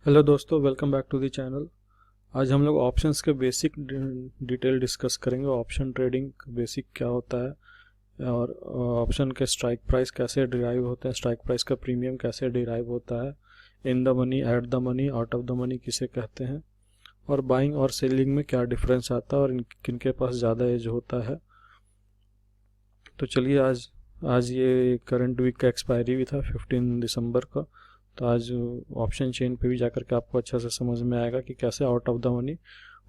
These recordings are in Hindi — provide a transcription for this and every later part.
हेलो दोस्तों, welcome back to the channel. आज हम लोग ऑप्शंस के बेसिक डिटेल डिस्कस करेंगे। ऑप्शन ट्रेडिंग बेसिक क्या होता है और ऑप्शन के स्ट्राइक प्राइस कैसे डिराइव होते हैं, स्ट्राइक प्राइस का प्रीमियम कैसे डिराइव होता है, इन the money, eight the money, out of the money किसे कहते हैं, और बाइंग और सेलिंग में क्या डिफरेंस आता है और किन के पास ज़्यादा एज होता है। तो चलिए, आज ये करंट वीक का एक्सपायरी भी था 15 दिसंबर का। तो आज ऑप्शन चेन पे भी जाकर के आपको अच्छा से समझ में आएगा कि कैसे out of the money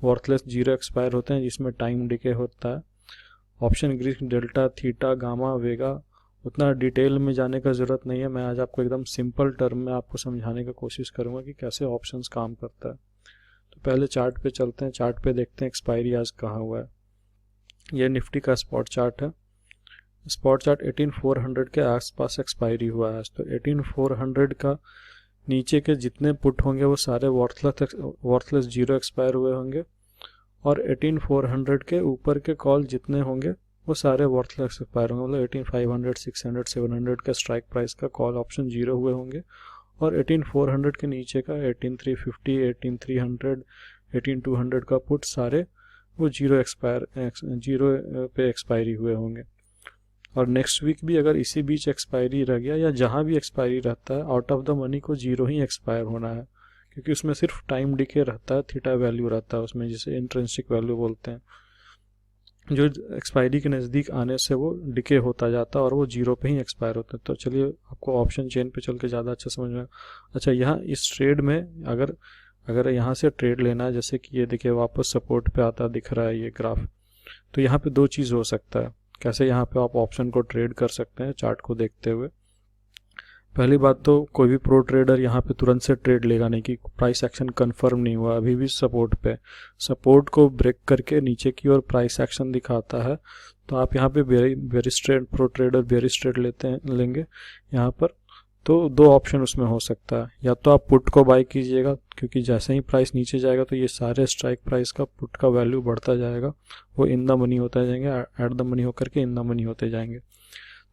worthless zero expire होते हैं जिसमें टाइम डिके होता है। Option Greek, delta, theta, gamma, vega, उतना डिटेल में जाने का ज़रूरत नहीं है। मैं आज आपको एकदम सिंपल टर्म में आपको समझाने की कोशिश करूँगा कि कैसे ऑप्शंस काम करता है। तो पहले चार्ट पे चलते हैं, चार्ट पे देखते हैं एक्सपायरी आज कहाँ हुआ है। ये निफ्टी का स्पॉट चार्ट है। स्पॉट चार्ट 18400 के आसपास एक्सपायरी हुआ है आज। तो 18400 का नीचे के जितने पुट होंगे वो सारे वर्थलेस जीरो एक्सपायर हुए होंगे, और 18400 के ऊपर के कॉल जितने होंगे वो सारे वर्थलेस एक्सपायर होंगे। मतलब 18500, 600, 700 का स्ट्राइक प्राइस का कॉल ऑप्शन जीरो हुए होंगे, और 18400 के नीचे का 18350, 18300, 18200 का पुट सारे वो जीरो पे एक्सपायरी हुए होंगे। और नेक्स्ट वीक भी अगर इसी बीच एक्सपायरी रह गया या जहाँ भी एक्सपायरी रहता है, आउट ऑफ द मनी को जीरो ही एक्सपायर होना है, क्योंकि उसमें सिर्फ टाइम डिके रहता है, थीटा वैल्यू रहता है उसमें, जिसे इंट्रिंसिक वैल्यू बोलते हैं, जो एक्सपायरी के नज़दीक आने से वो डिके होता जाता है और वो जीरो पे ही एक्सपायर होता है। तो चलिए आपको ऑप्शन चेन पे चल के ज़्यादा अच्छा समझ में। अच्छा, यहाँ इस ट्रेड में अगर अगर यहाँ से ट्रेड लेना है, जैसे कि ये देखिए वापस सपोर्ट पे आता दिख रहा है ये ग्राफ, तो यहाँ पे दो चीज़ हो सकता है। कैसे यहाँ पे आप ऑप्शन को ट्रेड कर सकते हैं चार्ट को देखते हुए। पहली बात तो कोई भी प्रो ट्रेडर यहाँ पे तुरंत से ट्रेड लेगा नहीं, कि प्राइस एक्शन कंफर्म नहीं हुआ, अभी भी सपोर्ट पे, सपोर्ट को ब्रेक करके नीचे की ओर प्राइस एक्शन दिखाता है, तो आप यहाँ पे bearish trade, pro trader bearish trade लेंगे यहाँ पर। तो दो ऑप्शन उसमें हो सकता है, या तो आप पुट को बाय कीजिएगा, क्योंकि जैसे ही प्राइस नीचे जाएगा तो ये सारे स्ट्राइक प्राइस का पुट का वैल्यू बढ़ता जाएगा, वो इन द मनी होता जाएंगे, एट द मनी होकर के इन द मनी होते जाएंगे।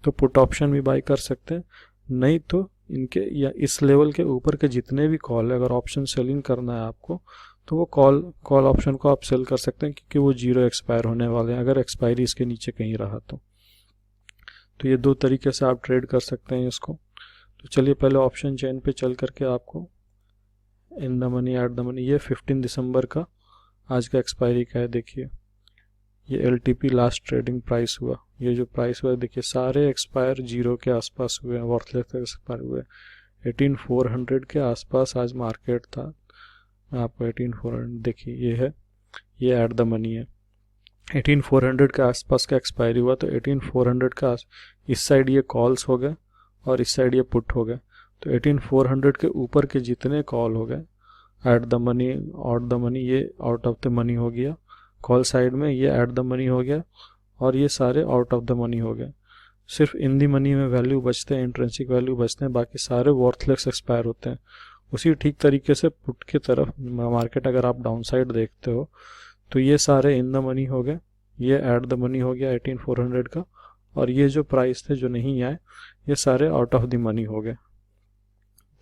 तो पुट ऑप्शन भी बाय कर सकते हैं। नहीं तो इनके या इस लेवल के ऊपर के जितने भी कॉल है, अगर ऑप्शन सेलिंग करना है आपको, तो वो कॉल ऑप्शन को आप सेल कर सकते हैं, क्योंकि वो जीरो एक्सपायर होने वाले हैं अगर एक्सपायरी इसके नीचे कहीं रहा तो ये दो तरीके से आप ट्रेड कर सकते हैं इसको। तो चलिए पहले ऑप्शन चेन पे चल करके आपको इन the money, eight the money, ये 15 दिसंबर का आज का एक्सपायरी का है। देखिए ये LTP लास्ट ट्रेडिंग प्राइस हुआ, ये जो प्राइस हुआ देखिए सारे एक्सपायर जीरो के आसपास हुए हैं, वर्थलेस एक्सपायर हुए। 18400 के आसपास आज मार्केट था। मैं आपको 18400 देखिए, ये है, ये एट द मनी है। 18400 के आसपास का एक्सपायरी हुआ, तो 18400 का इस साइड ये कॉल्स हो गए और इस साइड ये पुट हो गए। तो 18400 के ऊपर के जितने कॉल हो गए eight the money, out the money, ये आउट ऑफ द मनी हो गया, कॉल साइड में ये एट द मनी हो गया, और ये सारे आउट ऑफ द मनी हो गए। सिर्फ इन दी मनी में वैल्यू बचते हैं, इंट्रेंसिक वैल्यू बचते हैं, बाकी सारे वर्थलेस एक्सपायर होते हैं। उसी ठीक तरीके से पुट की तरफ मार्केट अगर आप डाउन साइड देखते हो, तो ये सारे इन द मनी हो गए, ये एट द मनी हो गया 18400 का, और ये जो प्राइस थे जो नहीं आए, ये सारे आउट ऑफ द मनी हो गए।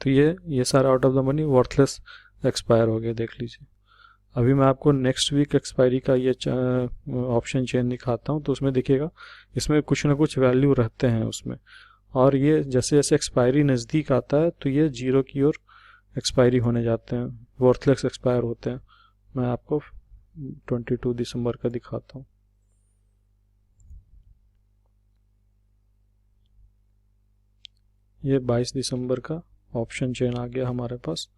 तो ये सारे out of the money worthless expire हो गए, देख लीजिए। अभी मैं आपको नेक्स्ट वीक एक्सपायरी का ये ऑप्शन चेन दिखाता हूँ, तो उसमें देखिएगा इसमें कुछ ना कुछ वैल्यू रहते हैं उसमें, और ये जैसे जैसे एक्सपायरी नज़दीक आता है तो ये जीरो की ओर एक्सपायरी होने जाते हैं, वर्थलेस एक्सपायर होते हैं। मैं आपको 22 दिसंबर का दिखाता हूँ। ये 22 दिसंबर का ऑप्शन चेन आ गया हमारे पास।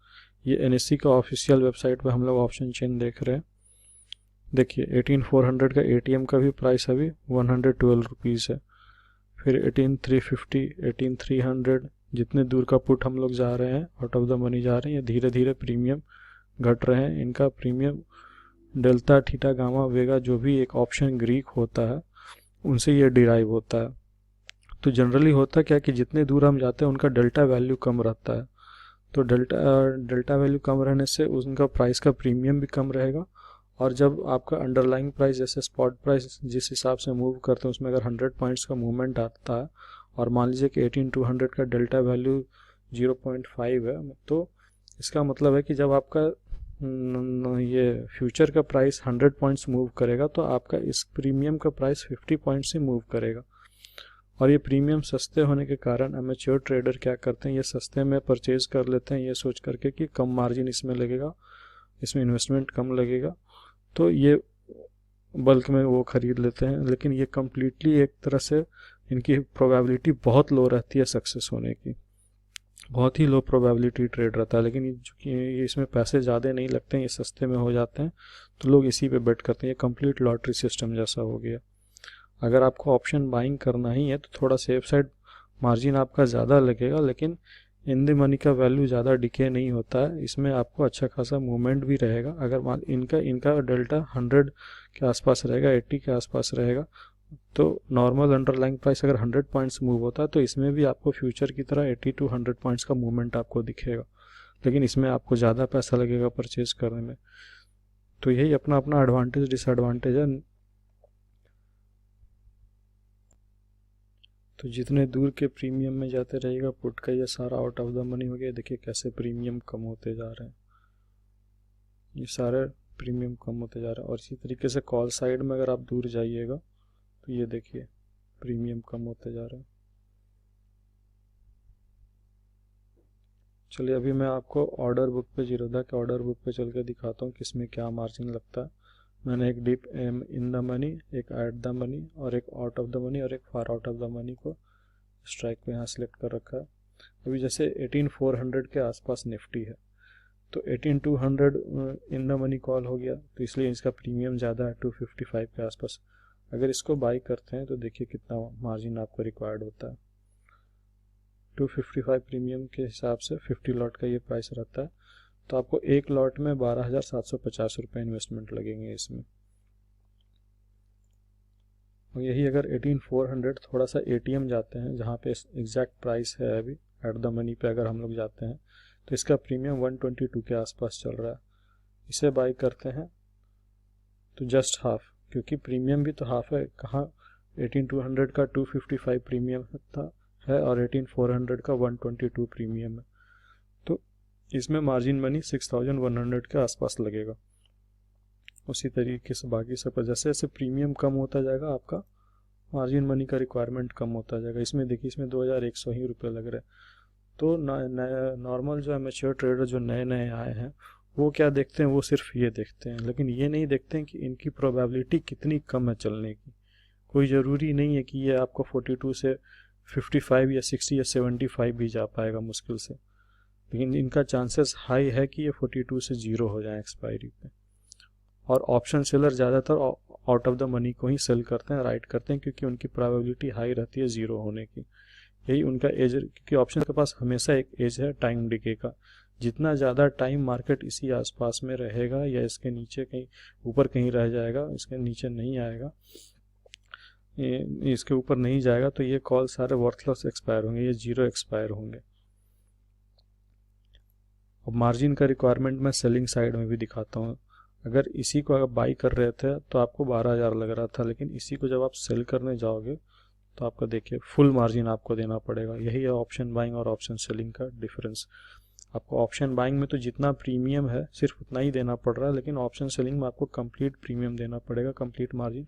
ये NSE का ऑफिशियल वेबसाइट पे हम लोग ऑप्शन चेन देख रहे हैं। देखिए 18400 का ATM का भी प्राइस अभी 112 रुपीज़ है। फिर 18350, 18300, जितने दूर का पुट हम लोग जा रहे हैं, आउट ऑफ द मनी जा रहे हैं, ये धीरे धीरे प्रीमियम घट रहे हैं। इनका प्रीमियम डेल्टा, थीटा, गामा, वेगा, जो भी एक ऑप्शन ग्रीक होता है उनसे ये डिराइव होता है। तो जनरली होता क्या कि जितने दूर हम जाते हैं उनका डेल्टा वैल्यू कम रहता है, तो डेल्टा वैल्यू कम रहने से उनका प्राइस का प्रीमियम भी कम रहेगा। और जब आपका अंडरलाइंग प्राइस, जैसे स्पॉट प्राइस जिस हिसाब से मूव करते हैं, उसमें अगर 100 पॉइंट्स का मूवमेंट आता है, और मान लीजिए कि 18200 का डेल्टा वैल्यू 0.5 है, तो इसका मतलब है कि जब आपका ये फ्यूचर का प्राइस 100 पॉइंट्स मूव करेगा तो आपका इस प्रीमियम का प्राइस 50 पॉइंट्स ही मूव करेगा। और ये प्रीमियम सस्ते होने के कारण अमेच्योर ट्रेडर क्या करते हैं, ये सस्ते में परचेज कर लेते हैं ये सोच करके कि कम मार्जिन इसमें लगेगा, इसमें इन्वेस्टमेंट कम लगेगा, तो ये बल्क में वो खरीद लेते हैं। लेकिन ये कम्प्लीटली एक तरह से इनकी प्रोबेबिलिटी बहुत लो रहती है सक्सेस होने की, बहुत ही लो प्रोबेबिलिटी ट्रेड रहता है। लेकिन ये इसमें पैसे ज़्यादा नहीं लगते हैं, ये सस्ते में हो जाते हैं, तो लोग इसी पे बेट करते हैं। ये कंप्लीट लॉटरी सिस्टम जैसा हो गया। अगर आपको ऑप्शन बाइंग करना ही है तो थोड़ा सेफ साइड मार्जिन आपका ज़्यादा लगेगा, लेकिन इन द मनी का वैल्यू ज़्यादा डिके नहीं होता है, इसमें आपको अच्छा खासा मूवमेंट भी रहेगा। अगर इनका इनका डेल्टा 100 के आसपास रहेगा, 80 के आसपास रहेगा, तो नॉर्मल अंडरलाइंग प्राइस अगर 100 पॉइंट्स मूव होता है तो इसमें भी आपको फ्यूचर की तरह 80 टू 100 पॉइंट्स का मूवमेंट आपको दिखेगा, लेकिन इसमें आपको ज़्यादा पैसा लगेगा परचेज करने में। तो यही अपना अपना एडवांटेज डिसएडवांटेज है। तो जितने दूर के प्रीमियम में जाते रहेगा पुट का ये सारा आउट ऑफ द मनी हो गया। देखिए कैसे प्रीमियम कम होते जा रहे हैं, ये सारे प्रीमियम कम होते जा रहे हैं। और इसी तरीके से कॉल साइड में अगर आप दूर जाइएगा तो ये देखिए प्रीमियम कम होते जा रहे हैं। चलिए अभी मैं आपको ऑर्डर बुक पे, जीरोधा के ऑर्डर बुक पे चल के दिखाता हूँ कि इसमें क्या मार्जिन लगता है। मैंने एक डीप इन द मनी, एक एट द मनी और एक आउट ऑफ द मनी और एक far out of the money को स्ट्राइक को यहाँ सिलेक्ट कर रखा है। अभी जैसे 18400 के आसपास निफ्टी है, तो 18200 इन द मनी कॉल हो गया, तो इसलिए इसका प्रीमियम ज़्यादा है 255 के आसपास। अगर इसको बाई करते हैं तो देखिए कितना मार्जिन आपको रिक्वायर्ड होता है। 255 प्रीमियम के हिसाब से 50 लॉट का ये प्राइस रहता है, तो आपको एक लॉट में 12,750 रुपये इन्वेस्टमेंट लगेंगे इसमें। और यही अगर 18400 थोड़ा सा एटीएम जाते हैं जहाँ पे एग्जैक्ट प्राइस है, अभी एट द मनी पे अगर हम लोग जाते हैं तो इसका प्रीमियम 122 के आसपास चल रहा है। इसे बाई करते हैं तो जस्ट हाफ, क्योंकि प्रीमियम भी तो हाफ है। कहाँ 18200 का 255 प्रीमियम था है और 18400 का 122 प्रीमियम है, तो इसमें मार्जिन मनी 6100 के आसपास लगेगा। उसी तरीके से बाकी सब जैसे जैसे प्रीमियम कम होता जाएगा आपका मार्जिन मनी का रिक्वायरमेंट कम होता जाएगा। इसमें देखिए इसमें 2100 ही रुपये लग रहे हैं। तो नॉर्मल जो मैच्योर ट्रेडर जो नए नए आए हैं वो क्या देखते हैं, वो सिर्फ ये देखते हैं, लेकिन ये नहीं देखते हैं कि इनकी प्रोबेबिलिटी कितनी कम है चलने की। कोई ज़रूरी नहीं है कि ये आपको 42 से 55 या 60 या 75 भी जा पाएगा मुश्किल से, लेकिन इनका चांसेस हाई है कि ये 42 से ज़ीरो हो जाए एक्सपायरी पे। और ऑप्शन सेलर ज़्यादातर आउट ऑफ द मनी को ही सेल करते हैं, राइट करते हैं, क्योंकि उनकी प्रोबेबिलिटी हाई रहती है ज़ीरो होने की। यही उनका एज, क्योंकि ऑप्शन के पास हमेशा एक एज है टाइम डिके का। जितना ज़्यादा टाइम मार्केट इसी आसपास में रहेगा या इसके नीचे कहीं ऊपर कहीं रह जाएगा, इसके नीचे नहीं आएगा, इसके ऊपर नहीं जाएगा, तो ये कॉल सारे वर्थलेस एक्सपायर होंगे, ये जीरो एक्सपायर होंगे। अब मार्जिन का रिक्वायरमेंट मैं सेलिंग साइड में भी दिखाता हूँ। अगर इसी को अगर बाई कर रहे थे तो आपको 12000 लग रहा था, लेकिन इसी को जब आप सेल करने जाओगे तो आपका देखिए फुल मार्जिन आपको देना पड़ेगा। यही है ऑप्शन बाइंग और ऑप्शन सेलिंग का डिफरेंस। आपको ऑप्शन बाइंग में तो जितना प्रीमियम है सिर्फ उतना ही देना पड़ रहा है, लेकिन ऑप्शन सेलिंग में आपको कंप्लीट प्रीमियम देना पड़ेगा। कंप्लीट मार्जिन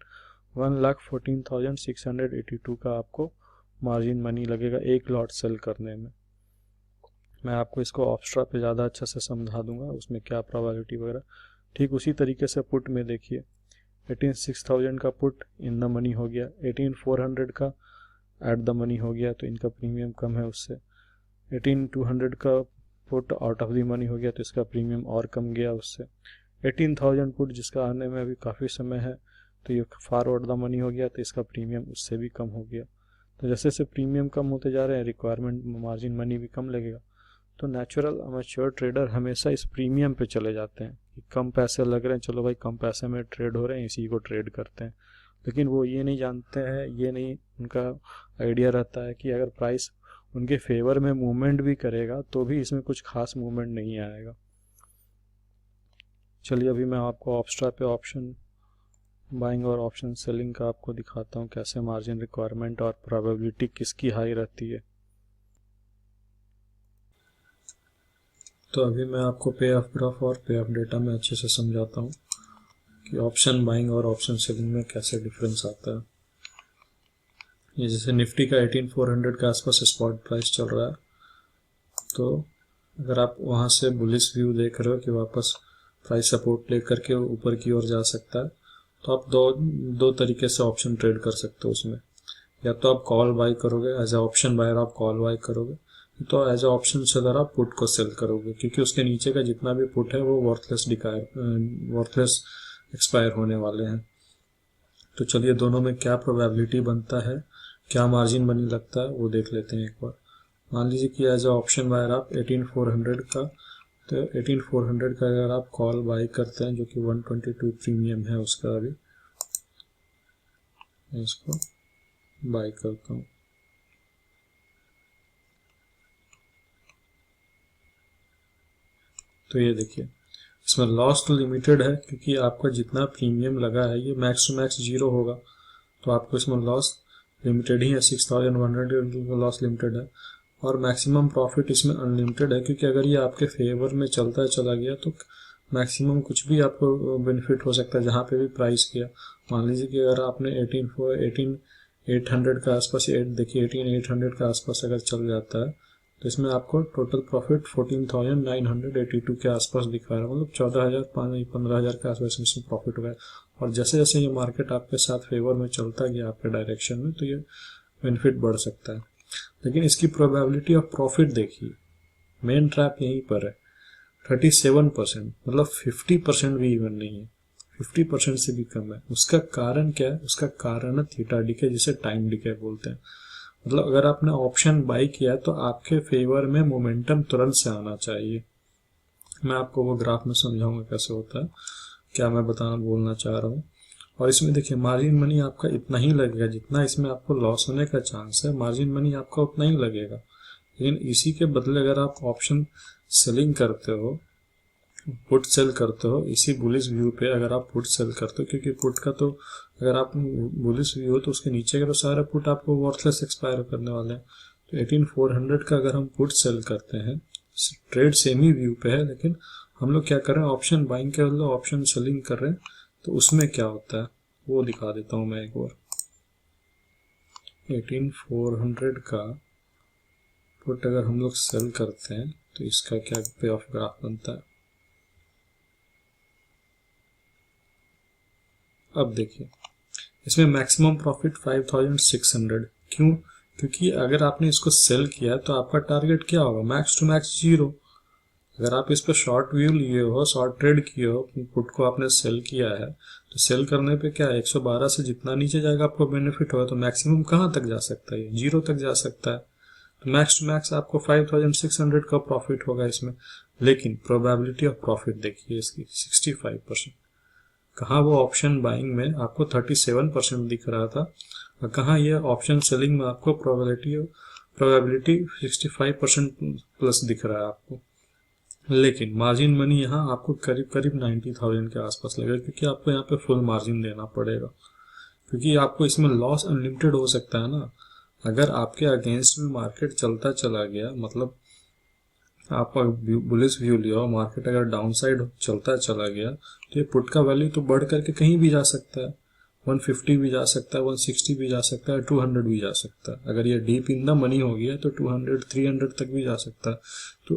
1,14,682 का आपको मार्जिन मनी लगेगा एक लॉट सेल करने में। मैं आपको इसको ऑप्स्ट्रा पे ज़्यादा अच्छा से समझा दूंगा उसमें क्या प्रोबेबिलिटी वगैरह। ठीक उसी तरीके से पुट में देखिए 186,000 का पुट इन द मनी हो गया, 18400 का एट द मनी हो गया, तो इनका प्रीमियम कम है उससे। 18200 का put out of the money हो गया, तो इसका प्रीमियम और कम गया उससे। 18000 पुट जिसका आने में अभी काफ़ी समय है, तो ये फार आउट द मनी हो गया, तो इसका प्रीमियम उससे भी कम हो गया। तो जैसे जैसे प्रीमियम कम होते जा रहे हैं रिक्वायरमेंट मार्जिन मनी भी कम लगेगा। तो नेचुरल अमेच्योर ट्रेडर हमेशा इस प्रीमियम पे चले जाते हैं कि कम पैसे लग रहे हैं, चलो भाई कम पैसे में ट्रेड हो रहे हैं, इसी को ट्रेड करते हैं। लेकिन वो ये नहीं जानते हैं, ये नहीं उनका आइडिया रहता है कि अगर प्राइस उनके फेवर में मूवमेंट भी करेगा तो भी इसमें कुछ खास मूवमेंट नहीं आएगा। चलिए अभी मैं आपको ऑप्स्ट्रा पे ऑप्शन बाइंग और ऑप्शन सेलिंग का आपको दिखाता हूँ कैसे मार्जिन रिक्वायरमेंट और प्रोबेबिलिटी किसकी हाई रहती है। तो अभी मैं आपको पे ऑफ ग्राफ और पे ऑफ डेटा में अच्छे से समझाता हूँ कि ऑप्शन बाइंग और ऑप्शन सेलिंग में कैसे डिफरेंस आता है। ये जैसे निफ्टी का 18400 के आसपास स्पॉट प्राइस चल रहा है, तो अगर आप वहाँ से बुलिश व्यू देख रहे हो कि वापस प्राइस सपोर्ट लेकर के ऊपर की ओर जा सकता है, तो आप दो तरीके से ऑप्शन ट्रेड कर सकते हो उसमें। या तो आप कॉल बाय करोगे, एज ए ऑप्शन बायर आप कॉल बाय करोगे, तो एज ए ऑप्शन सेलर आप पुट को सेल करोगे, क्योंकि उसके नीचे का जितना भी पुट है वो वर्थलेस एक्सपायर होने वाले हैं। तो चलिए दोनों में क्या प्रोबेबिलिटी बनता है, क्या मार्जिन बनी लगता है, वो देख लेते हैं एक बार। मान लीजिए कि एज ए ऑप्शन बायर आप 18400 का, तो 18400 का अगर आप कॉल बाय करते हैं, जो कि 122 प्रीमियम है उसका, अभी मैं इसको बाय करता हूँ। तो ये देखिए इसमें लॉस तो लिमिटेड है, क्योंकि आपका जितना प्रीमियम लगा है ये मैक्स टू मैक्स 0 होगा, तो आपको इसमें लॉस लिमिटेड ही है। 6100 लॉस लिमिटेड है, और मैक्सिमम प्रॉफिट इसमें अनलिमिटेड है, क्योंकि अगर ये आपके फेवर में चलता चला गया तो मैक्सिमम कुछ भी आपको बेनिफिट हो सकता है जहाँ पे भी प्राइस किया। मान लीजिए कि अगर आपने 18800 के आसपास, देखिए 18800 के आसपास अगर चल जाता है, तो इसमें आपको टोटल प्रॉफिट 14982 के आसपास दिखा रहा है, मतलब 14000 के आसपास इसमें प्रॉफिट हुआ है। और जैसे जैसे ये मार्केट आपके साथ फेवर में चलता गया आपके डायरेक्शन में, तो ये बेनिफिट बढ़ सकता है। लेकिन इसकी प्रोबेबिलिटी ऑफ प्रॉफिट देखिए, मेन ट्रैप यहीं पर है, 37%, मतलब 50% भी इवन नहीं है, 50% से भी कम है। उसका कारण क्या है? उसका कारण है थीटा डिके, जिसे टाइम डिके बोलते हैं। मतलब अगर आपने ऑप्शन बाई किया है तो आपके फेवर में मोमेंटम तुरंत से आना चाहिए। मैं आपको वो ग्राफ में समझाऊंगा कैसे होता है, क्या मैं बोलना चाह रहा हूँ। और इसमें देखिए मार्जिन मनी आपका इतना ही लगेगा जितना इसमें आपको लॉस होने का चांस है, मार्जिन मनी आपका उतना ही लगेगा। लेकिन इसी के बदले अगर आप ऑप्शन सेलिंग करते हो, पुट सेल करते हो, इसी बुलिश व्यू पे अगर आप पुट सेल करते हो, क्योंकि पुट का तो अगर आप बुलिश व्यू हो तो उसके नीचे के तो सारे पुट आपको वर्थलेस एक्सपायर करने वाले हैं। तो 18400 का अगर हम पुट सेल करते हैं, ट्रेड सेम ही व्यू पे है, लेकिन हम लोग क्या कर रहे हैं, ऑप्शन बाइंग के बदले ऑप्शन सेलिंग कर रहे हैं। तो उसमें क्या होता है वो दिखा देता हूँ मैं एक बार। 18400 का पुट अगर हम लोग सेल करते हैं तो इसका क्या पे ऑफ ग्राफ बनता है। अब देखिए इसमें मैक्सिमम प्रॉफिट 5600। क्यों? क्योंकि अगर आपने इसको सेल किया तो आपका टारगेट क्या होगा, मैक्स टू मैक्स 0। अगर आप इस पर शॉर्ट व्यू लिए हो, शॉर्ट ट्रेड किए हो, पुट को आपने सेल किया है, तो सेल करने पे क्या है, 112 से जितना नीचे जाएगा आपको बेनिफिट होगा। तो मैक्सिमम कहाँ तक जा सकता है, 0 तक जा सकता है। तो मैक्स टू मैक्स आपको 5600 का प्रॉफिट होगा इसमें। लेकिन प्रोबेबिलिटी ऑफ प्रॉफिट देखिए इसकी 65%। कहाँ वो ऑप्शन बाइंग में आपको 37% दिख रहा था, और कहाँ ये ऑप्शन सेलिंग में आपको प्रोबेबिलिटी 65% प्लस दिख रहा है आपको। लेकिन मार्जिन मनी यहाँ आपको करीब करीब 90,000 के आसपास लगेगा, क्योंकि आपको यहाँ पे फुल मार्जिन देना पड़ेगा, क्योंकि आपको इसमें लॉस अनलिमिटेड हो सकता है ना। अगर आपके अगेंस्ट में मार्केट चलता चला गया, मतलब आपका बुलिश व्यू लिया, मार्केट अगर डाउन साइड चलता चला गया, तो ये पुट का वैल्यू तो बढ़ करके कहीं भी जा सकता है, 150 भी जा सकता है, 160 भी जा सकता है, 200 भी जा सकता है। अगर ये डीप इन द मनी हो गया तो 200 300 तक भी जा सकता है। तो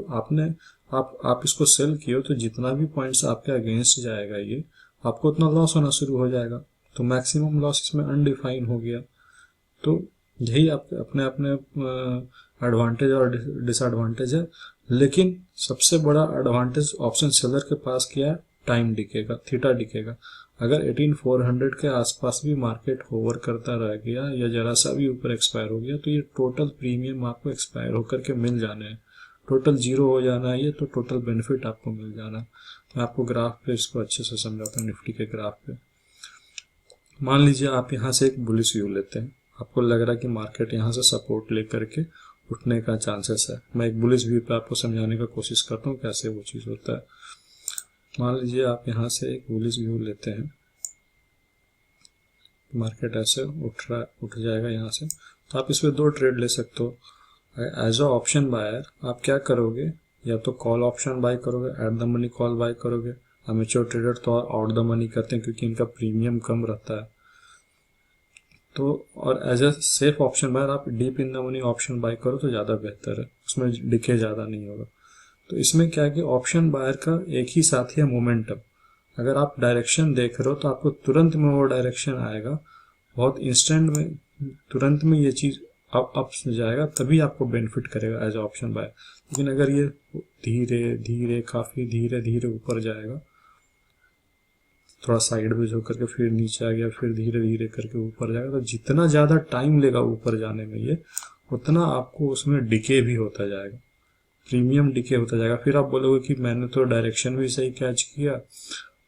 आप इसको सेल किए हो, तो जितना भी पॉइंट्स आपके अगेंस्ट जाएगा ये आपको उतना लॉस होना शुरू हो जाएगा। तो मैक्सिमम लॉस इसमें अनडिफाइन हो गया। तो यही आपके अपने अपने एडवांटेज और डिसएडवांटेज है। लेकिन सबसे बड़ा एडवांटेज ऑप्शन सेलर के पास क्या है, टाइम दिखेगा, थीटा दिखेगा। अगर 18400 के आसपास भी मार्केट होवर करता रह गया या जरा सा भी ऊपर एक्सपायर हो गया, तो ये टोटल प्रीमियम आपको एक्सपायर होकर के मिल जाने हैं, टोटल 0 हो जाना है ये, तो टोटल बेनिफिट आपको मिल जाना है। मैं आपको ग्राफ पे इसको अच्छे से समझाता हूँ। निफ्टी के ग्राफ पे मान लीजिए आप यहाँ से एक बुलिश व्यू लेते हैं, आपको लग रहा है कि मार्केट यहाँ से सपोर्ट लेकर के उठने का चांसेस है। मैं एक बुलिश व्यू पे आपको समझाने का कोशिश करता हूँ कैसे वो चीज़ होता है। मान लीजिए आप यहाँ से एक बुलिश व्यू लेते हैं, मार्केट ऐसे उठ जाएगा यहाँ से, तो आप इस पर 2 ट्रेड ले सकते हो। एज अ ऑप्शन बायर आप क्या करोगे, या तो कॉल ऑप्शन बाय करोगे, at the money call buy करोगे। अमेच्योर ट्रेडर तो आउट द मनी करते हैं क्योंकि इनका प्रीमियम कम रहता है। तो और as a safe option buyer आप deep in the money option buy करो तो ज़्यादा बेहतर है, उसमें डिके ज़्यादा नहीं होगा। तो इसमें क्या है कि ऑप्शन बायर का एक ही साथी है मोमेंटम। अगर आप डायरेक्शन देख रहे हो तो आपको तुरंत में वो डायरेक्शन आएगा, बहुत इंस्टेंट में, तुरंत में ये चीज़ अप जाएगा, तभी आपको बेनिफिट करेगा एज ऑप्शन बायर। लेकिन अगर ये धीरे धीरे काफ़ी धीरे धीरे ऊपर जाएगा, थोड़ा साइडवेज होकर के फिर नीचे आ गया, फिर धीरे धीरे करके ऊपर जाएगा, तो जितना ज़्यादा टाइम लेगा ऊपर जाने में ये, उतना आपको उसमें डिके भी होता जाएगा, प्रीमियम डिके होता जाएगा। फिर आप बोलोगे कि मैंने तो डायरेक्शन भी सही कैच किया,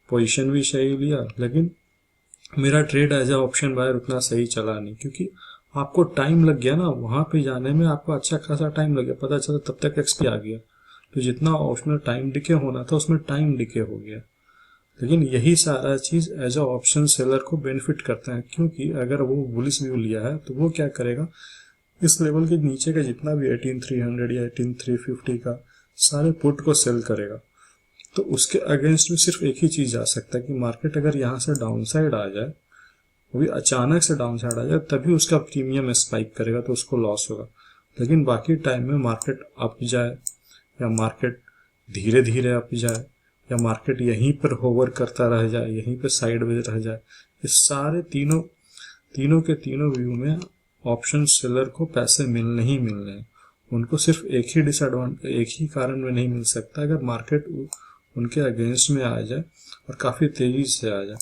पोजीशन भी सही लिया, लेकिन मेरा trade as a option buyer उतना सही चला नहीं, क्योंकि आपको टाइम लग गया ना वहाँ पे जाने में, आपको अच्छा खासा टाइम लग गया, पता चला तब तक एक्सपी आ गया। तो जितना उसमें टाइम डिके होना था उसमें टाइम डिके हो गया। लेकिन यही सारा चीज़ एज अ ऑप्शन सेलर को बेनिफिट करता है, क्योंकि अगर वो बुलिश व्यू लिया है तो वो क्या करेगा, इस लेवल के नीचे का जितना भी 18300 या 18350 का सारे पुट को सेल करेगा। तो उसके अगेंस्ट में सिर्फ एक ही चीज़ जा सकता है कि मार्केट अगर यहाँ से डाउन साइड आ जाए, वो भी अचानक से डाउन साइड आ जाए, तभी उसका प्रीमियम स्पाइक करेगा, तो उसको लॉस होगा। लेकिन बाकी टाइम में मार्केट अप जाए या मार्केट धीरे धीरे अप जाए या मार्केट यहीं पर होवर करता रह जाए, यहीं पर साइडवेज रह जाए, इस सारे तीनों के तीनों व्यू में ऑप्शन सेलर को पैसे मिलने ही मिलने हैं। उनको सिर्फ एक ही कारण में नहीं मिल सकता, अगर मार्केट उनके अगेंस्ट में आ जाए और काफ़ी तेज़ी से आ जाए।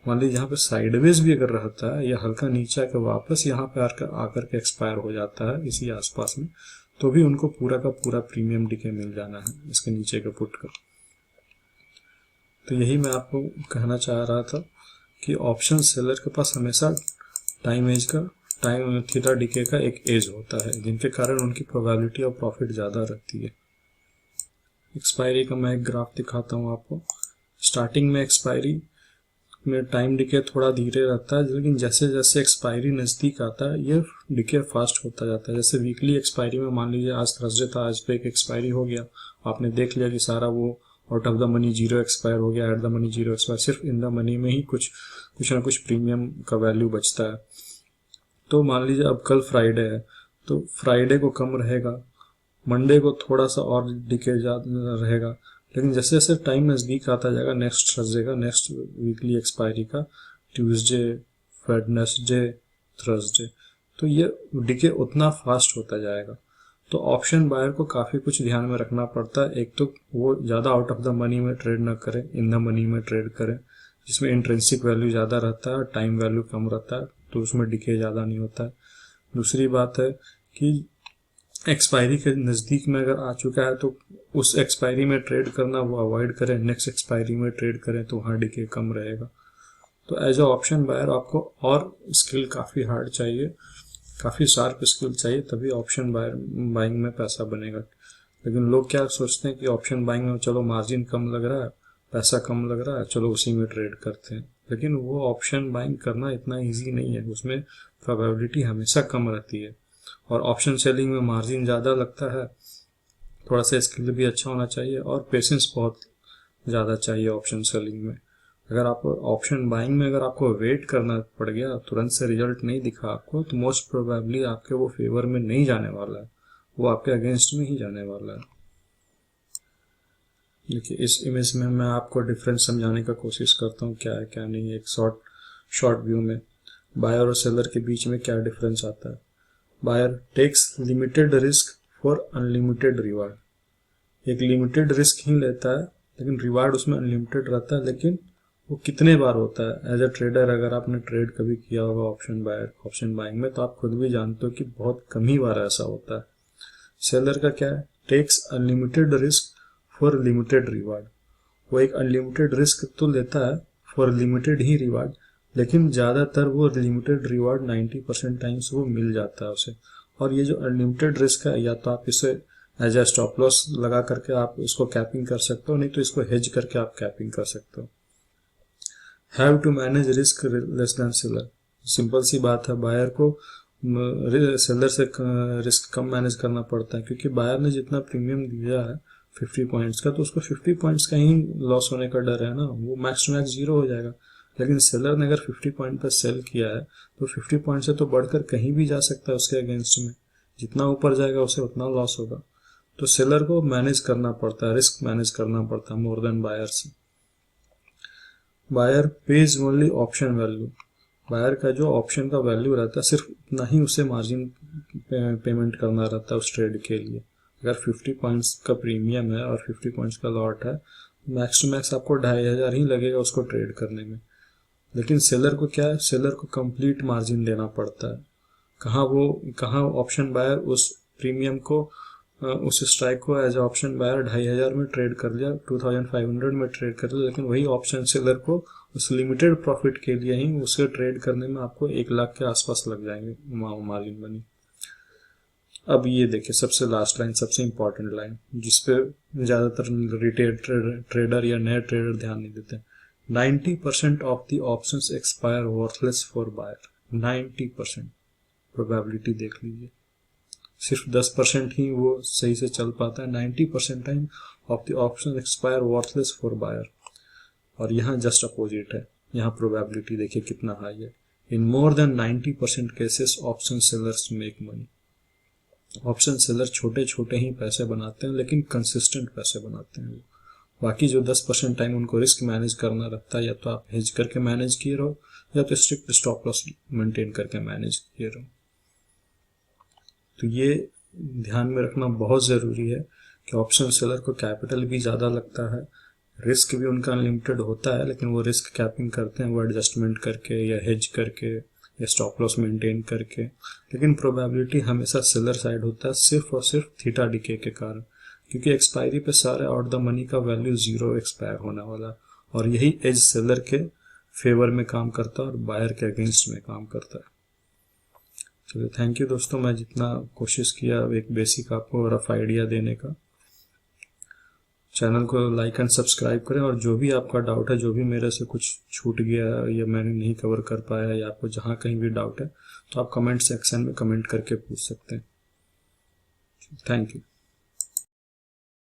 मान लीजिए यहाँ पे साइडवेज भी अगर रहता है या हल्का नीचे आकर वापस यहाँ पे आकर के एक्सपायर हो जाता है इसी आसपास में, तो भी उनको पूरा का पूरा प्रीमियम डिके मिल जाना है इसके नीचे का पुट का। तो यही मैं आपको कहना चाह रहा था कि ऑप्शन सेलर के पास हमेशा टाइम थीटा डिके का एक एज होता है, जिनके कारण उनकी प्रोबेबिलिटी ऑफ प्रॉफिट ज़्यादा रहती है। एक्सपायरी का मैं एक ग्राफ दिखाता हूँ आपको। स्टार्टिंग में एक्सपायरी में टाइम डिके थोड़ा धीरे रहता है, लेकिन जैसे जैसे एक्सपायरी नज़दीक आता है ये डिके फास्ट होता जाता है। जैसे वीकली एक्सपायरी में मान लीजिए आज थर्सडे था, आज पे एक एक्सपायरी हो गया, आपने देख लिया कि सारा वो out of the money zero expire हो गया, eight the money zero expire, सिर्फ इन द मनी में ही कुछ ना कुछ प्रीमियम का वैल्यू बचता है। तो मान लीजिए अब कल फ्राइडे है, तो फ्राइडे को कम रहेगा, मंडे को थोड़ा सा और डिके ज़्यादा रहेगा, लेकिन जैसे जैसे टाइम नज़दीक आता जाएगा नेक्स्ट थर्सडे का, नेक्स्ट वीकली एक्सपायरी का, ट्यूसडे, वेडनेसडे, थर्सडे, तो ये डिके उतना फास्ट होता जाएगा। तो ऑप्शन बायर को काफ़ी कुछ ध्यान में रखना पड़ता है। एक तो वो ज़्यादा आउट ऑफ द मनी में ट्रेड ना करें, इन द मनी में ट्रेड करें, जिसमें इंट्रिंसिक वैल्यू ज़्यादा रहता है, टाइम वैल्यू कम रहता है, तो उसमें डिके ज़्यादा नहीं होता है। दूसरी बात है कि एक्सपायरी के नज़दीक में अगर आ चुका है तो उस एक्सपायरी में ट्रेड करना वो अवॉइड करें, नेक्स्ट एक्सपायरी में ट्रेड करें, तो वहाँ डिके कम रहेगा। तो एज अ ऑप्शन बायर आपको और स्किल काफ़ी हार्ड चाहिए, काफ़ी शार्प स्किल चाहिए, तभी ऑप्शन बाइंग में पैसा बनेगा। लेकिन लोग क्या सोचते हैं कि ऑप्शन बाइंग में चलो मार्जिन कम लग रहा है, पैसा कम लग रहा है, चलो उसी में ट्रेड करते हैं, लेकिन वो ऑप्शन बाइंग करना इतना इजी नहीं है, उसमें प्रोबेबिलिटी हमेशा कम रहती है। और ऑप्शन सेलिंग में मार्जिन ज़्यादा लगता है, थोड़ा सा स्किल भी अच्छा होना चाहिए और पेशेंस बहुत ज़्यादा चाहिए ऑप्शन सेलिंग में। अगर आप ऑप्शन बाइंग में अगर आपको वेट करना पड़ गया, तुरंत से रिजल्ट नहीं दिखा आपको, तो मोस्ट प्रोबेबली आपके वो फेवर में नहीं जाने वाला है, वो आपके अगेंस्ट में ही जाने वाला है। देखिए इस इमेज में मैं आपको डिफरेंस समझाने का कोशिश करता हूँ क्या है क्या नहीं। एक शॉर्ट व्यू में बायर और सेलर के बीच में क्या डिफरेंस आता है। Buyer takes limited risk for unlimited reward. एक लिमिटेड रिस्क ही लेता है लेकिन रिवार्ड उसमें अनलिमिटेड रहता है, लेकिन वो कितने बार होता है। एज ए ट्रेडर अगर आपने ट्रेड कभी किया होगा ऑप्शन बाइंग में, तो आप खुद भी जानते हो कि बहुत कम ही बार ऐसा होता है। सेलर का क्या है, takes unlimited risk for limited reward. वो एक अनलिमिटेड रिस्क तो लेता है फॉर लिमिटेड ही रिवार्ड, लेकिन ज़्यादातर वो लिमिटेड रिवार्ड 90% टाइम्स वो मिल जाता है उसे। और ये जो अनलिमिटेड रिस्क है, या तो आप इसे एज ए स्टॉप लॉस लगा करके आप इसको कैपिंग कर सकते हो, नहीं तो इसको हेज करके आप कैपिंग कर सकते हो। Have to manage risk less than seller. Simple सी बात है, बायर को सेलर से रिस्क कम मैनेज करना पड़ता है, क्योंकि बायर ने जितना प्रीमियम दिया है 50 पॉइंट्स का, तो उसको 50 पॉइंट्स का ही लॉस होने का डर है ना, वो मैक्स टू मैक्स 0 हो जाएगा। लेकिन सेलर ने अगर 50 पॉइंट पर सेल किया है तो 50 पॉइंट से तो बढ़कर कहीं भी जा सकता है उसके अगेंस्ट में, जितना ऊपर जाएगा उसे उतना लॉस होगा। तो सेलर को मैनेज करना पड़ता है, रिस्क मैनेज करना पड़ता है मोर देन बायर से। Buyer pays only option value, buyer का जो ऑप्शन का वैल्यू रहता है सिर्फ उतना ही उसे मार्जिन पेमेंट करना रहता है उस ट्रेड के लिए। अगर 50 पॉइंट्स का प्रीमियम है और 50 पॉइंट्स का लॉट है, मैक्स टू मैक्स आपको 2500 ही लगेगा उसको ट्रेड करने में। लेकिन सेलर को क्या है, सेलर को कंप्लीट मार्जिन देना पड़ता है। कहाँ ऑप्शन बायर उस प्रीमियम को उस स्ट्राइक को एज ऑप्शन बायर 2500 में ट्रेड कर लिया, 2500 में ट्रेड कर लिया, लेकिन वही ऑप्शन सेलर को उस लिमिटेड प्रॉफिट के लिए ही उसे ट्रेड करने में आपको 1 लाख के आसपास लग जाएंगे मार्जिन बनी। अब ये देखिए सबसे लास्ट लाइन, सबसे इंपॉर्टेंट लाइन, जिसपे ज्यादातर रिटेल ट्रेडर या नए ट्रेडर ध्यान नहीं देते। 90% of the options expire worthless for buyer. 90% probability देख लीजिए, सिर्फ 10% ही वो सही से चल पाता है। 90% time of the option expire worthless for buyer. और यहाँ जस्ट अपोजिट है, यहाँ प्रोबेबिलिटी देखिए कितना हाई है। In more than 90% cases option sellers make money. Option seller छोटे छोटे ही पैसे बनाते हैं, लेकिन कंसिस्टेंट पैसे बनाते हैं। बाकी जो 10% टाइम उनको रिस्क मैनेज करना रहता है, या तो आप हेज करके मैनेज किए रहो या तो स्ट्रिक्ट स्टॉप लॉस मेंटेन करके मैनेज किए रहो। तो ये ध्यान में रखना बहुत ज़रूरी है कि ऑप्शन सेलर को कैपिटल भी ज़्यादा लगता है, रिस्क भी उनका अनलिमिटेड होता है, लेकिन वो रिस्क कैपिंग करते हैं वो एडजस्टमेंट करके या हेज करके या स्टॉप लॉस मेंटेन करके। लेकिन प्रोबेबिलिटी हमेशा सेलर साइड होता है, सिर्फ और सिर्फ थीटा डीके के कारण, क्योंकि एक्सपायरी पे सारे आउट द मनी का वैल्यू 0 एक्सपायर होने वाला, और यही एज सेलर के फेवर में काम करता है और बायर के अगेंस्ट में काम करता है। चलिए थैंक यू दोस्तों, मैं जितना कोशिश किया एक बेसिक आपको रफ आइडिया देने का। चैनल को लाइक एंड सब्सक्राइब करें, और जो भी आपका डाउट है, जो भी मेरे से कुछ छूट गया या मैंने नहीं कवर कर पाया या आपको जहाँ कहीं भी डाउट है, तो आप कमेंट सेक्शन में कमेंट करके पूछ सकते हैं। Thank you.